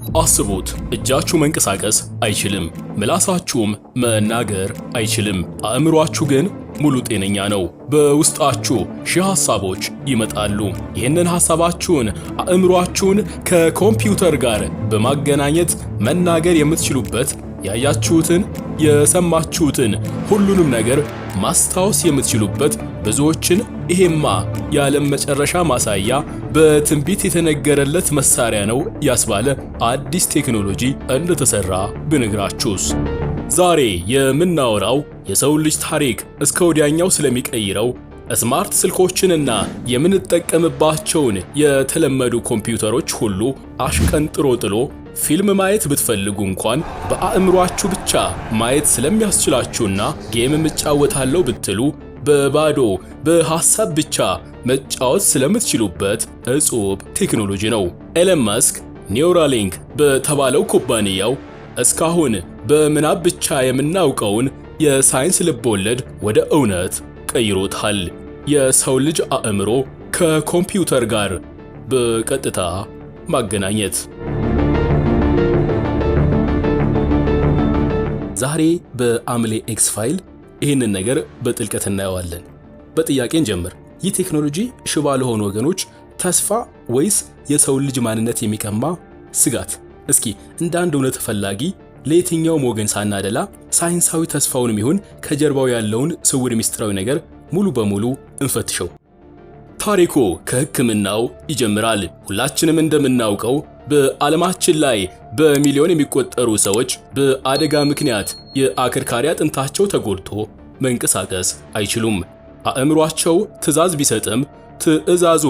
አስቡት፣ እጃችሁ መንቀሳቀስ አይችልም፣ ምላሳችሁም መናገር አይችልም። አእምሯችሁ ግን ሙሉ ጤነኛ ነው። በውስጣችሁ ሺህ ሐሳቦች ይመጣሉ። ይህንን ሐሳባችሁን አእምሯችሁን ከኮምፒውተር ጋር በማገናኘት መናገር የምትችሉበት፣ ያያችሁትን የሰማችሁትን ሁሉንም ነገር ማስታወስ የምትችሉበት፣ ብዙዎችን ይሄማ የዓለም መጨረሻ ማሳያ በትንቢት የተነገረለት መሳሪያ ነው ያስባለ አዲስ ቴክኖሎጂ እንደተሰራ ብነግራችሁስ? ዛሬ የምናወራው የሰው ልጅ ታሪክ እስከ ወዲያኛው ስለሚቀይረው ስማርት ስልኮችንና የምንጠቀምባቸውን የተለመዱ ኮምፒውተሮች ሁሉ አሽቀንጥሮ ጥሎ ፊልም ማየት ብትፈልጉ እንኳን በአእምሯችሁ ብቻ ማየት ስለሚያስችላችሁና ጌም እጫወታለሁ ብትሉ በባዶ በሐሳብ ብቻ መጫወት ስለምትችሉበት እጹብ ቴክኖሎጂ ነው። ኤለን መስክ ኒውራሊንክ በተባለው ኩባንያው እስካሁን በምናብ ብቻ የምናውቀውን የሳይንስ ልቦለድ ወደ እውነት ቀይሮታል። የሰው ልጅ አእምሮ ከኮምፒውተር ጋር በቀጥታ ማገናኘት። ዛሬ በአምሌ ኤክስ ፋይል ይህንን ነገር በጥልቀት እናየዋለን። በጥያቄን ጀምር። ይህ ቴክኖሎጂ ሽባ ለሆኑ ወገኖች ተስፋ ወይስ የሰው ልጅ ማንነት የሚቀማ ስጋት? እስኪ እንደ አንድ እውነት ፈላጊ ለየትኛውም ወገን ሳናደላ ሳይንሳዊ ተስፋውንም ይሁን ከጀርባው ያለውን ስውር ሚስጥራዊ ነገር ሙሉ በሙሉ እንፈትሸው። ታሪኩ ከሕክምናው ይጀምራል። ሁላችንም እንደምናውቀው በዓለማችን ላይ በሚሊዮን የሚቆጠሩ ሰዎች በአደጋ ምክንያት የአከርካሪ አጥንታቸው ተጎድቶ መንቀሳቀስ አይችሉም። አእምሯቸው ትዕዛዝ ቢሰጥም ትዕዛዙ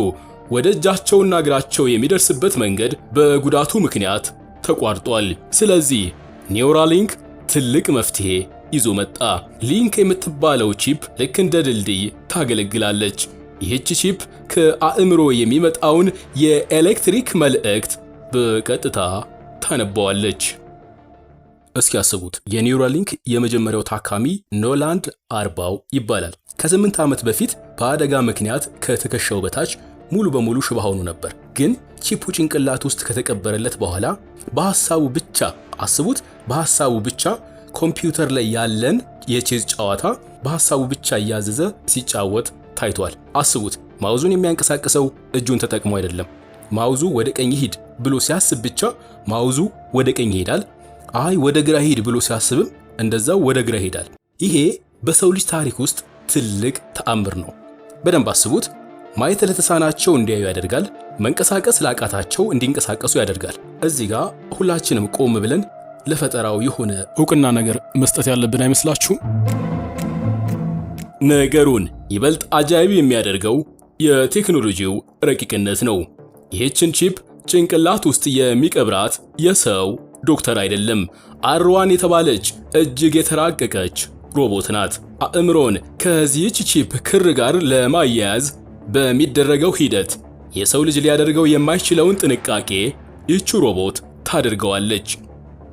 ወደ እጃቸውና እግራቸው የሚደርስበት መንገድ በጉዳቱ ምክንያት ተቋርጧል። ስለዚህ ኒውራሊንክ ትልቅ መፍትሄ ይዞ መጣ። ሊንክ የምትባለው ቺፕ ልክ እንደ ድልድይ ታገለግላለች። ይህች ቺፕ ከአእምሮ የሚመጣውን የኤሌክትሪክ መልእክት በቀጥታ ታነባዋለች። እስኪ ያስቡት፣ የኒውራሊንክ የመጀመሪያው ታካሚ ኖላንድ አርባው ይባላል። ከ8 ዓመት በፊት በአደጋ ምክንያት ከትከሻው በታች ሙሉ በሙሉ ሽባ ሆኖ ነበር። ግን ቺፑ ጭንቅላት ውስጥ ከተቀበረለት በኋላ በሐሳቡ ብቻ አስቡት፣ በሐሳቡ ብቻ ኮምፒውተር ላይ ያለን የቼዝ ጨዋታ በሐሳቡ ብቻ እያዘዘ ሲጫወት ታይቷል። አስቡት፣ ማውዙን የሚያንቀሳቅሰው እጁን ተጠቅሞ አይደለም። ማውዙ ወደ ቀኝ ሂድ ብሎ ሲያስብ ብቻ ማውዙ ወደ ቀኝ ይሄዳል። አይ ወደ ግራ ሂድ ብሎ ሲያስብም እንደዛው ወደ ግራ ይሄዳል። ይሄ በሰው ልጅ ታሪክ ውስጥ ትልቅ ተአምር ነው። በደንብ አስቡት። ማየት ለተሳናቸው እንዲያዩ ያደርጋል። መንቀሳቀስ ላቃታቸው እንዲንቀሳቀሱ ያደርጋል። እዚህ ጋር ሁላችንም ቆም ብለን ለፈጠራው የሆነ ዕውቅና ነገር መስጠት ያለብን አይመስላችሁም? ነገሩን ይበልጥ አጃይብ የሚያደርገው የቴክኖሎጂው ረቂቅነት ነው። ይህችን ቺፕ ጭንቅላት ውስጥ የሚቀብራት የሰው ዶክተር አይደለም፣ አርዋን የተባለች እጅግ የተራቀቀች ሮቦት ናት። አእምሮን ከዚህች ቺፕ ክር ጋር ለማያያዝ በሚደረገው ሂደት የሰው ልጅ ሊያደርገው የማይችለውን ጥንቃቄ ይህች ሮቦት ታደርገዋለች።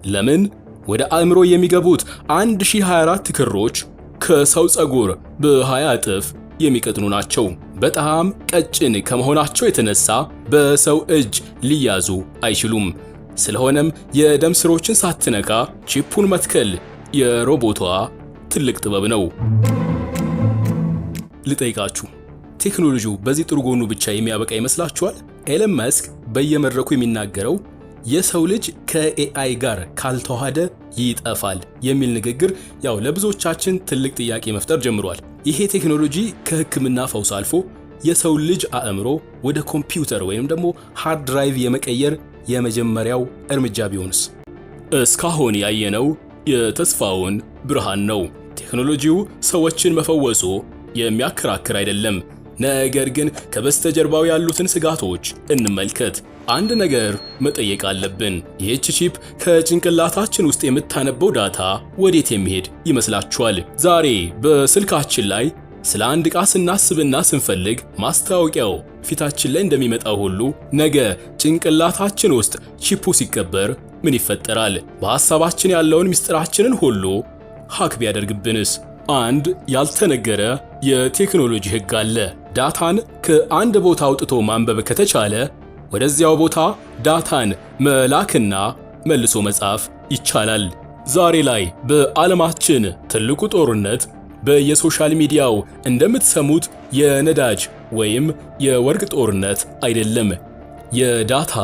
ለምን? ወደ አእምሮ የሚገቡት 1024 ክሮች ከሰው ፀጉር በ20 እጥፍ የሚቀጥኑ ናቸው። በጣም ቀጭን ከመሆናቸው የተነሳ በሰው እጅ ሊያዙ አይችሉም። ስለሆነም የደም ስሮችን ሳትነካ ቺፑን መትከል የሮቦቷ ትልቅ ጥበብ ነው። ልጠይቃችሁ፣ ቴክኖሎጂው በዚህ ጥሩ ጎኑ ብቻ የሚያበቃ ይመስላችኋል? ኤለን መስክ በየመድረኩ የሚናገረው የሰው ልጅ ከኤአይ ጋር ካልተዋሃደ ይጠፋል የሚል ንግግር ያው ለብዙዎቻችን ትልቅ ጥያቄ መፍጠር ጀምሯል። ይሄ ቴክኖሎጂ ከሕክምና ፈውስ አልፎ የሰው ልጅ አእምሮ ወደ ኮምፒውተር ወይም ደግሞ ሃርድ ድራይቭ የመቀየር የመጀመሪያው እርምጃ ቢሆንስ? እስካሁን ያየነው የተስፋውን ብርሃን ነው። ቴክኖሎጂው ሰዎችን መፈወሱ የሚያከራክር አይደለም። ነገር ግን ከበስተጀርባው ያሉትን ስጋቶች እንመልከት። አንድ ነገር መጠየቅ አለብን። ይህች ቺፕ ከጭንቅላታችን ውስጥ የምታነበው ዳታ ወዴት የሚሄድ ይመስላችኋል? ዛሬ በስልካችን ላይ ስለ አንድ ዕቃ ስናስብና ስንፈልግ ማስታወቂያው ፊታችን ላይ እንደሚመጣው ሁሉ ነገ ጭንቅላታችን ውስጥ ቺፑ ሲቀበር ምን ይፈጠራል? በሐሳባችን ያለውን ምስጢራችንን ሁሉ ሃክ ቢያደርግብንስ? አንድ ያልተነገረ የቴክኖሎጂ ሕግ አለ። ዳታን ከአንድ ቦታ አውጥቶ ማንበብ ከተቻለ ወደዚያው ቦታ ዳታን መላክና መልሶ መጻፍ ይቻላል። ዛሬ ላይ በዓለማችን ትልቁ ጦርነት በየሶሻል ሚዲያው እንደምትሰሙት የነዳጅ ወይም የወርቅ ጦርነት አይደለም፣ የዳታ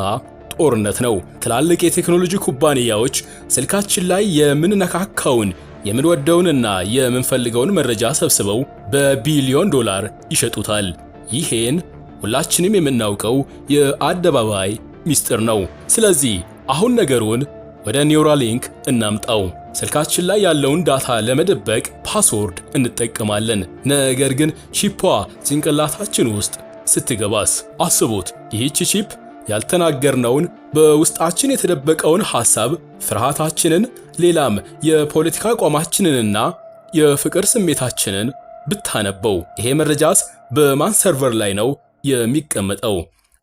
ጦርነት ነው። ትላልቅ የቴክኖሎጂ ኩባንያዎች ስልካችን ላይ የምንነካካውን የምንወደውንና የምንፈልገውን መረጃ ሰብስበው በቢሊዮን ዶላር ይሸጡታል። ይሄን ሁላችንም የምናውቀው የአደባባይ ሚስጥር ነው። ስለዚህ አሁን ነገሩን ወደ ኒውራሊንክ እናምጣው። ስልካችን ላይ ያለውን ዳታ ለመደበቅ ፓስወርድ እንጠቀማለን። ነገር ግን ቺፓ ጭንቅላታችን ውስጥ ስትገባስ? አስቡት፣ ይህች ቺፕ ያልተናገርነውን በውስጣችን የተደበቀውን ሐሳብ፣ ፍርሃታችንን፣ ሌላም የፖለቲካ አቋማችንንና የፍቅር ስሜታችንን ብታነበው። ይሄ መረጃስ በማን ሰርቨር ላይ ነው የሚቀመጠው?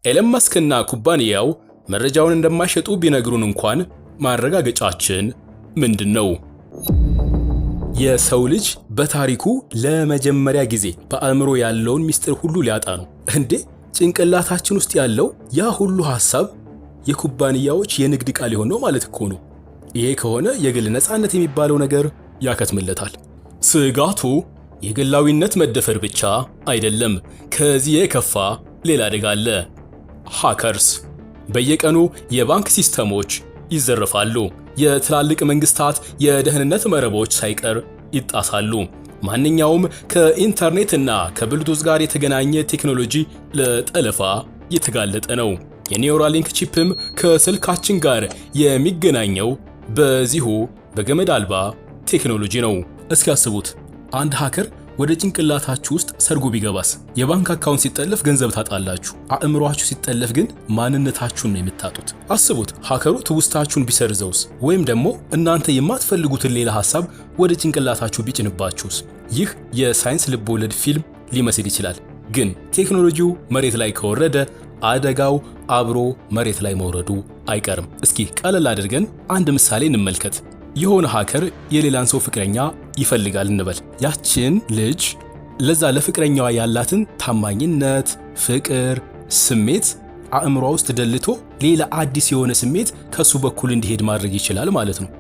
ኤለን መስክና ኩባንያው መረጃውን እንደማይሸጡ ቢነግሩን እንኳን ማረጋገጫችን ምንድነው? የሰው ልጅ በታሪኩ ለመጀመሪያ ጊዜ በአእምሮ ያለውን ሚስጥር ሁሉ ሊያጣ ነው። እንዴ! ጭንቅላታችን ውስጥ ያለው ያ ሁሉ ሐሳብ የኩባንያዎች የንግድ ቃል ሊሆን ነው ማለት እኮ ነው። ይሄ ከሆነ የግል ነፃነት የሚባለው ነገር ያከትምለታል። ስጋቱ የግላዊነት መደፈር ብቻ አይደለም። ከዚህ የከፋ ሌላ አደጋ አለ። ሃከርስ በየቀኑ የባንክ ሲስተሞች ይዘረፋሉ። የትላልቅ መንግስታት የደህንነት መረቦች ሳይቀር ይጣሳሉ። ማንኛውም ከኢንተርኔትና ከብሉቱዝ ጋር የተገናኘ ቴክኖሎጂ ለጠለፋ የተጋለጠ ነው። የኒውራሊንክ ቺፕም ከስልካችን ጋር የሚገናኘው በዚሁ በገመድ አልባ ቴክኖሎጂ ነው። እስኪ አስቡት፣ አንድ ሃከር ወደ ጭንቅላታችሁ ውስጥ ሰርጎ ቢገባስ? የባንክ አካውንት ሲጠለፍ ገንዘብ ታጣላችሁ። አእምሯችሁ ሲጠለፍ ግን ማንነታችሁን ነው የምታጡት። አስቡት፣ ሃከሩ ትውስታችሁን ቢሰርዘውስ? ወይም ደግሞ እናንተ የማትፈልጉትን ሌላ ሐሳብ ወደ ጭንቅላታችሁ ቢጭንባችሁስ? ይህ የሳይንስ ልቦለድ ፊልም ሊመስል ይችላል፣ ግን ቴክኖሎጂው መሬት ላይ ከወረደ አደጋው አብሮ መሬት ላይ መውረዱ አይቀርም። እስኪ ቀለል አድርገን አንድ ምሳሌ እንመልከት። የሆነ ሃከር የሌላን ሰው ፍቅረኛ ይፈልጋል እንበል። ያችን ልጅ ለዛ ለፍቅረኛዋ ያላትን ታማኝነት፣ ፍቅር፣ ስሜት አእምሯ ውስጥ ደልቶ ሌላ አዲስ የሆነ ስሜት ከሱ በኩል እንዲሄድ ማድረግ ይችላል ማለት ነው።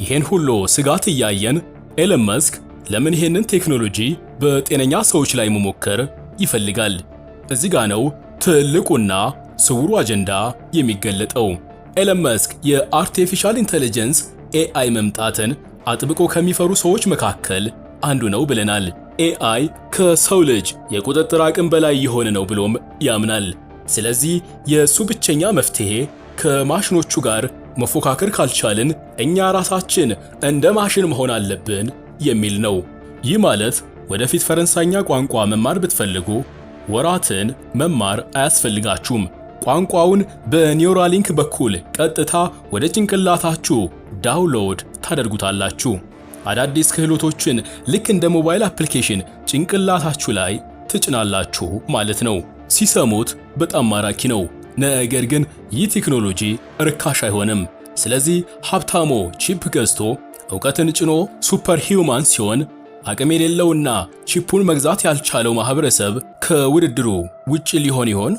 ይሄን ሁሉ ስጋት እያየን ኤለን መስክ ለምን ይሄንን ቴክኖሎጂ በጤነኛ ሰዎች ላይ መሞከር ይፈልጋል? እዚህ ጋ ነው ትልቁና ስውሩ አጀንዳ የሚገለጠው። ኤለን መስክ የአርቲፊሻል ኢንተለጀንስ ኤአይ መምጣትን አጥብቆ ከሚፈሩ ሰዎች መካከል አንዱ ነው ብለናል። ኤአይ ከሰው ልጅ የቁጥጥር አቅም በላይ የሆነ ነው ብሎም ያምናል። ስለዚህ የሱ ብቸኛ መፍትሄ ከማሽኖቹ ጋር መፎካከር ካልቻልን እኛ ራሳችን እንደ ማሽን መሆን አለብን የሚል ነው። ይህ ማለት ወደፊት ፈረንሳይኛ ቋንቋ መማር ብትፈልጉ ወራትን መማር አያስፈልጋችሁም። ቋንቋውን በኒውራሊንክ በኩል ቀጥታ ወደ ጭንቅላታችሁ ዳውንሎድ ታደርጉታላችሁ። አዳዲስ ክህሎቶችን ልክ እንደ ሞባይል አፕሊኬሽን ጭንቅላታችሁ ላይ ትጭናላችሁ ማለት ነው። ሲሰሙት በጣም ማራኪ ነው። ነገር ግን ይህ ቴክኖሎጂ ርካሽ አይሆንም። ስለዚህ ሀብታሞ ቺፕ ገዝቶ ዕውቀትን ጭኖ ሱፐር ሂውማን ሲሆን አቅም የሌለውና ቺፑን መግዛት ያልቻለው ማህበረሰብ ከውድድሩ ውጪ ሊሆን ይሆን?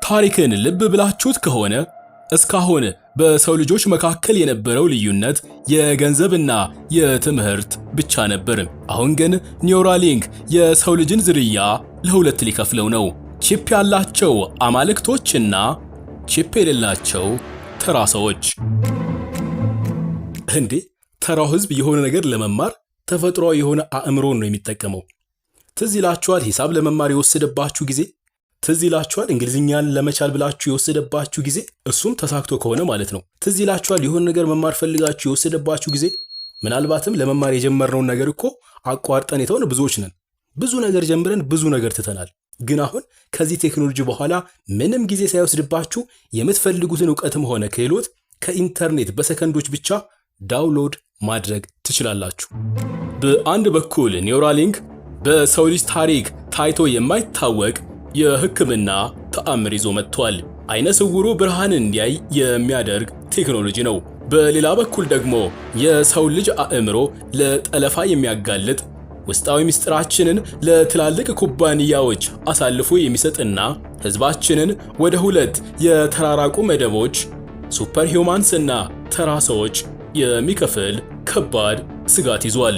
ታሪክን ልብ ብላችሁት ከሆነ እስካሁን በሰው ልጆች መካከል የነበረው ልዩነት የገንዘብና የትምህርት ብቻ ነበር። አሁን ግን ኒውራሊንክ የሰው ልጅን ዝርያ ለሁለት ሊከፍለው ነው። ቺፕ ያላቸው አማልክቶችና ቺፕ የሌላቸው ተራ ሰዎች። እንዴ! ተራው ህዝብ የሆነ ነገር ለመማር ተፈጥሯዊ የሆነ አእምሮን ነው የሚጠቀመው። ትዝ ይላችኋል ሂሳብ ለመማር የወሰደባችሁ ጊዜ? ትዝ ይላችኋል እንግሊዝኛን ለመቻል ብላችሁ የወሰደባችሁ ጊዜ? እሱም ተሳክቶ ከሆነ ማለት ነው። ትዝ ይላችኋል የሆነ ነገር መማር ፈልጋችሁ የወሰደባችሁ ጊዜ? ምናልባትም ለመማር የጀመርነውን ነገር እኮ አቋርጠን የተውን ብዙዎች ነን። ብዙ ነገር ጀምረን ብዙ ነገር ትተናል። ግን አሁን ከዚህ ቴክኖሎጂ በኋላ ምንም ጊዜ ሳይወስድባችሁ የምትፈልጉትን ዕውቀትም ሆነ ክህሎት ከኢንተርኔት በሰከንዶች ብቻ ዳውንሎድ ማድረግ ትችላላችሁ። በአንድ በኩል ኒውራሊንክ በሰው ልጅ ታሪክ ታይቶ የማይታወቅ የሕክምና ተአምር ይዞ መጥቷል። አይነ ስውሩ ብርሃን እንዲያይ የሚያደርግ ቴክኖሎጂ ነው። በሌላ በኩል ደግሞ የሰው ልጅ አእምሮ ለጠለፋ የሚያጋልጥ ውስጣዊ ምስጢራችንን ለትላልቅ ኩባንያዎች አሳልፎ የሚሰጥና ሕዝባችንን ወደ ሁለት የተራራቁ መደቦች ሱፐር ሂውማንስ እና ተራ ሰዎች የሚከፍል ከባድ ስጋት ይዟል።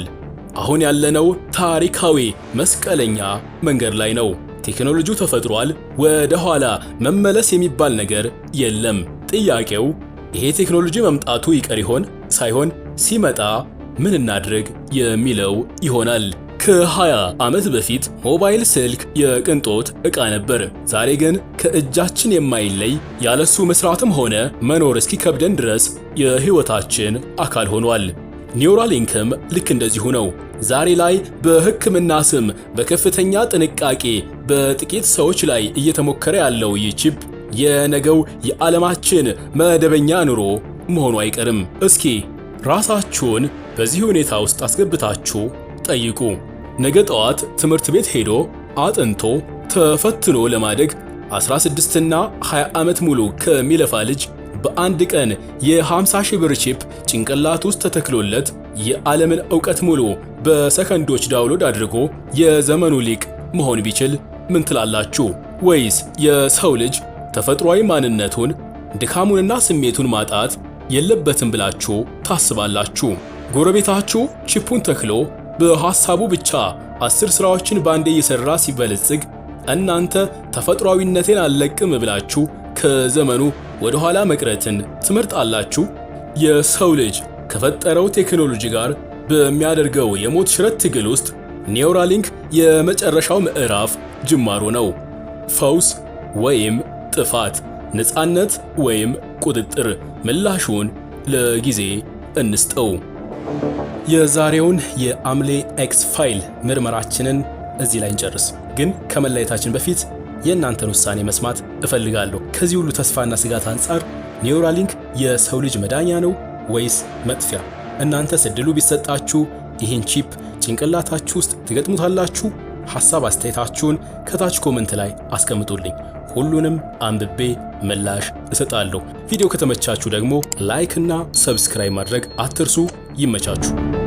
አሁን ያለነው ታሪካዊ መስቀለኛ መንገድ ላይ ነው። ቴክኖሎጂው ተፈጥሯል፣ ወደ ኋላ መመለስ የሚባል ነገር የለም። ጥያቄው ይሄ ቴክኖሎጂ መምጣቱ ይቀር ይሆን ሳይሆን ሲመጣ ምን እናድርግ የሚለው ይሆናል። ከ20 ዓመት በፊት ሞባይል ስልክ የቅንጦት ዕቃ ነበር። ዛሬ ግን ከእጃችን የማይለይ ያለሱ መስራትም ሆነ መኖር እስኪከብደን ድረስ የሕይወታችን አካል ሆኗል። ኒውራሊንክም ልክ እንደዚሁ ነው። ዛሬ ላይ በሕክምና ስም በከፍተኛ ጥንቃቄ በጥቂት ሰዎች ላይ እየተሞከረ ያለው ይህ ቺፕ የነገው የዓለማችን መደበኛ ኑሮ መሆኑ አይቀርም። እስኪ ራሳችሁን በዚህ ሁኔታ ውስጥ አስገብታችሁ ጠይቁ። ነገ ጠዋት ትምህርት ቤት ሄዶ አጥንቶ ተፈትኖ ለማደግ 16 እና 20 ዓመት ሙሉ ከሚለፋ ልጅ በአንድ ቀን የ50,000 ብር ቺፕ ጭንቅላት ውስጥ ተተክሎለት የዓለምን ዕውቀት ሙሉ በሰከንዶች ዳውንሎድ አድርጎ የዘመኑ ሊቅ መሆን ቢችል ምን ትላላችሁ? ወይስ የሰው ልጅ ተፈጥሯዊ ማንነቱን ድካሙንና ስሜቱን ማጣት የለበትም ብላችሁ ታስባላችሁ? ጎረቤታችሁ ቺፑን ተክሎ በሐሳቡ ብቻ 10 ስራዎችን ባንዴ እየሰራ ሲበለጽግ እናንተ ተፈጥሯዊነቴን አልለቅም ብላችሁ ከዘመኑ ወደ ኋላ መቅረትን ትመርጣላችሁ? የሰው ልጅ ከፈጠረው ቴክኖሎጂ ጋር በሚያደርገው የሞት ሽረት ትግል ውስጥ ኒውራሊንክ የመጨረሻው ምዕራፍ ጅማሮ ነው። ፈውስ ወይም ጥፋት፣ ነፃነት ወይም ቁጥጥር? ምላሹን ለጊዜ እንስጠው። የዛሬውን የአምሌ ኤክስ ፋይል ምርመራችንን እዚህ ላይ እንጨርስ። ግን ከመለየታችን በፊት የእናንተን ውሳኔ መስማት እፈልጋለሁ። ከዚህ ሁሉ ተስፋና ስጋት አንጻር ኒውራሊንክ የሰው ልጅ መዳኛ ነው ወይስ መጥፊያ? እናንተስ ዕድሉ ቢሰጣችሁ ይህን ቺፕ ጭንቅላታችሁ ውስጥ ትገጥሙታላችሁ? ሐሳብ አስተያየታችሁን ከታች ኮመንት ላይ አስቀምጡልኝ። ሁሉንም አንብቤ ምላሽ እሰጣለሁ። ቪዲዮ ከተመቻችሁ ደግሞ ላይክ እና ሰብስክራይብ ማድረግ አትርሱ። ይመቻችሁ።